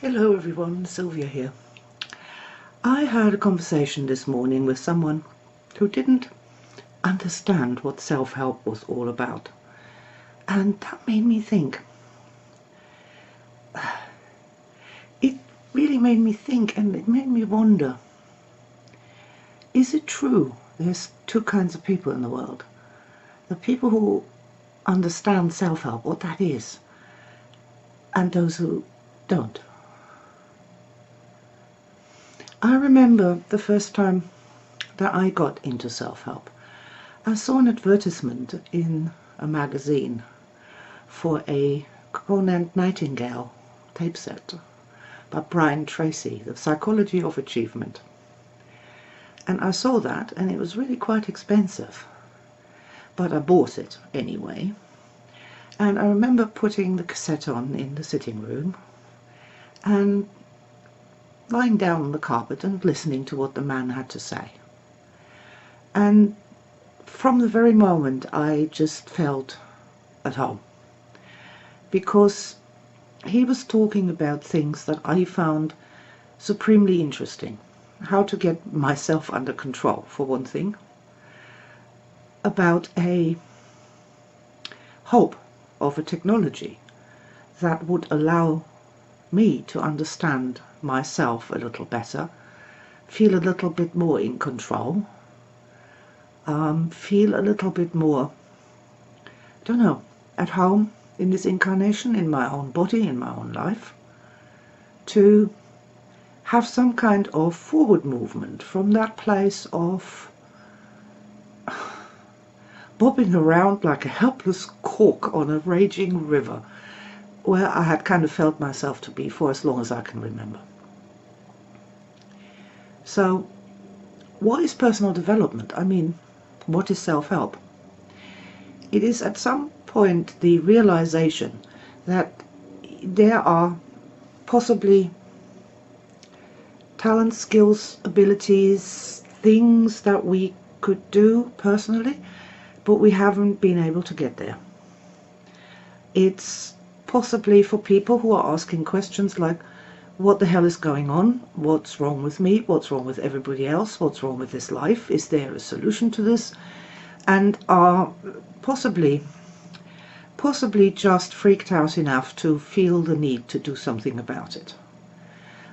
Hello everyone, Silvia here. I had a conversation this morning with someone who didn't understand what self-help was all about. And that made me think. It really made me think, and it made me wonder, is it true there's two kinds of people in the world? The people who understand self-help, what that is, and those who don't. I remember the first time that I got into self-help. I saw an advertisement in a magazine for a Conant Nightingale tape set by Brian Tracy, The Psychology of Achievement. And I saw that, and it was really quite expensive. But I bought it anyway. And I remember putting the cassette on in the sitting room and lying down on the carpet and listening to what the man had to say. And from the very moment I just felt at home, because he was talking about things that I found supremely interesting. How to get myself under control, for one thing. About a hope of a technology that would allow me to understand myself a little better, feel a little bit more in control, feel a little bit more, I don't know, at home in this incarnation, in my own body, in my own life, to have some kind of forward movement from that place of bobbing around like a helpless cork on a raging river, where I had kind of felt myself to be for as long as I can remember. So, what is personal development? I mean, what is self-help? It is at some point the realization that there are possibly talents, skills, abilities, things that we could do personally, but we haven't been able to get there. It's possibly for people who are asking questions like, what the hell is going on? What's wrong with me? What's wrong with everybody else? What's wrong with this life? Is there a solution to this? And are possibly just freaked out enough to feel the need to do something about it.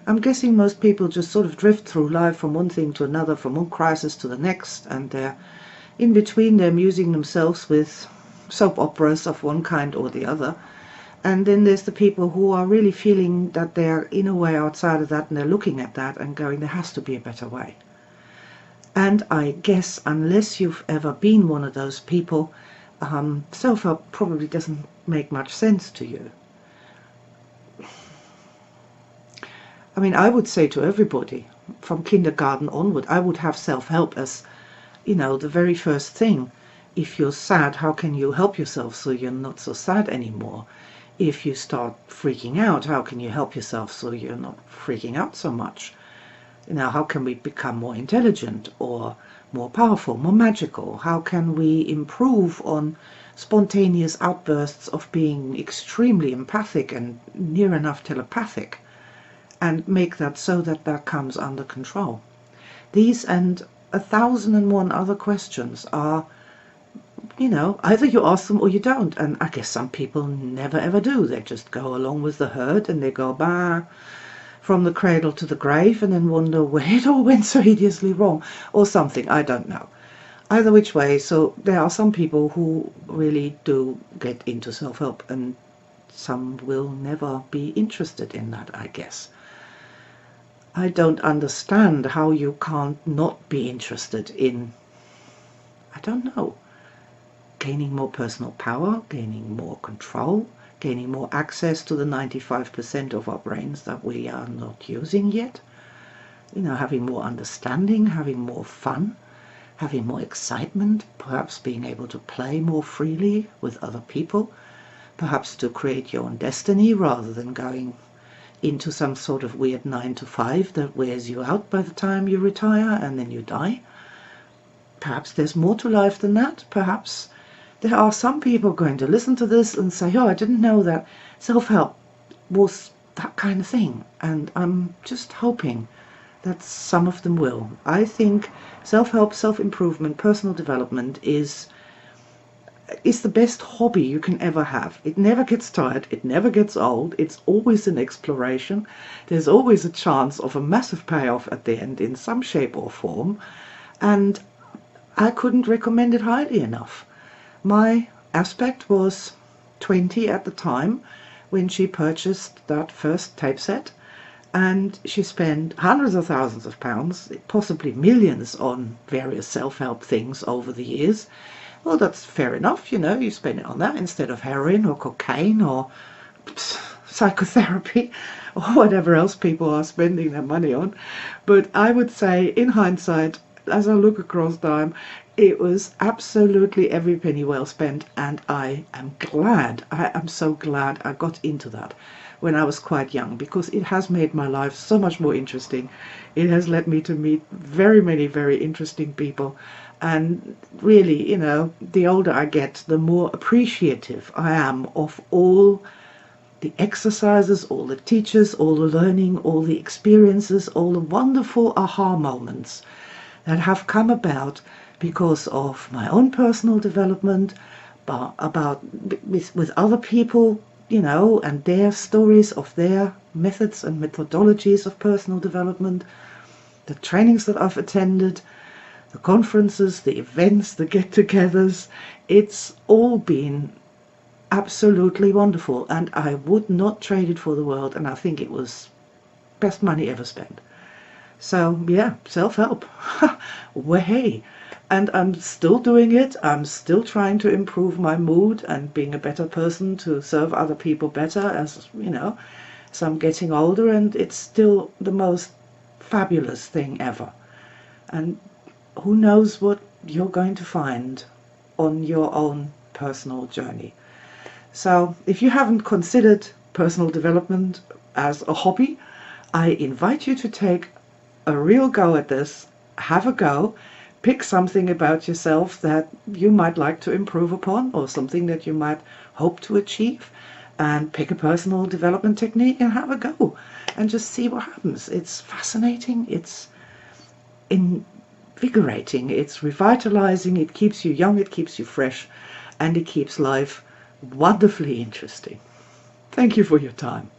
I'm guessing most people just sort of drift through life from one thing to another, from one crisis to the next, and in between they're amusing themselves with soap operas of one kind or the other. And then there's the people who are really feeling that they're in a way outside of that, and they're looking at that and going, there has to be a better way. And I guess unless you've ever been one of those people, self-help probably doesn't make much sense to you. I mean, I would say to everybody, from kindergarten onward, I would have self-help as, the very first thing. If you're sad, how can you help yourself so you're not so sad anymore? If you start freaking out, how can you help yourself so you're not freaking out so much? How can we become more intelligent or more powerful, more magical? How can we improve on spontaneous outbursts of being extremely empathic and near enough telepathic, and make that so that that comes under control? These and 1,001 other questions are, either you ask them or you don't. And I guess some people never ever do. They just go along with the herd and they go bah from the cradle to the grave and then wonder where it all went so hideously wrong or something. I don't know. Either which way, so there are some people who really do get into self-help, and some will never be interested in that, I guess. I don't understand how you can't not be interested in, I don't know, gaining more personal power, gaining more control, gaining more access to the 95% of our brains that we are not using yet. Having more understanding, having more fun, having more excitement, perhaps being able to play more freely with other people, perhaps to create your own destiny rather than going into some sort of weird 9-to-5 that wears you out by the time you retire and then you die. Perhaps there's more to life than that. Perhaps there are some people going to listen to this and say, oh, I didn't know that self-help was that kind of thing. And I'm just hoping that some of them will. I think self-help, self-improvement, personal development is the best hobby you can ever have. It never gets tired, it never gets old, it's always an exploration. There's always a chance of a massive payoff at the end in some shape or form, and I couldn't recommend it highly enough. My aspect was 20 at the time when she purchased that first tape set, and she spent hundreds of thousands of pounds, possibly millions, on various self-help things over the years. Well, that's fair enough, you spend it on that instead of heroin or cocaine or psychotherapy or whatever else people are spending their money on. But I would say, in hindsight, as I look across time, it was absolutely every penny well spent, and I am so glad I got into that when I was quite young, because it has made my life so much more interesting. It has led me to meet very many very interesting people, and really, the older I get, the more appreciative I am of all the exercises, all the teachers, all the learning, all the experiences, all the wonderful aha moments that have come about because of my own personal development, but with other people, and their stories of their methods and methodologies of personal development, the trainings that I've attended, the conferences, the events, the get-togethers. It's all been absolutely wonderful, and I would not trade it for the world, and I think it was best money ever spent. So yeah, self-help. Well, hey, and I'm still doing it. I'm still trying to improve my mood and being a better person to serve other people better, as I'm getting older, and it's still the most fabulous thing ever. And who knows what you're going to find on your own personal journey. So if you haven't considered personal development as a hobby, I invite you to take a real go at this. Have a go. Pick something about yourself that you might like to improve upon, or something that you might hope to achieve, and pick a personal development technique and have a go and just see what happens. It's fascinating, it's invigorating, it's revitalizing, it keeps you young, it keeps you fresh, and it keeps life wonderfully interesting. Thank you for your time.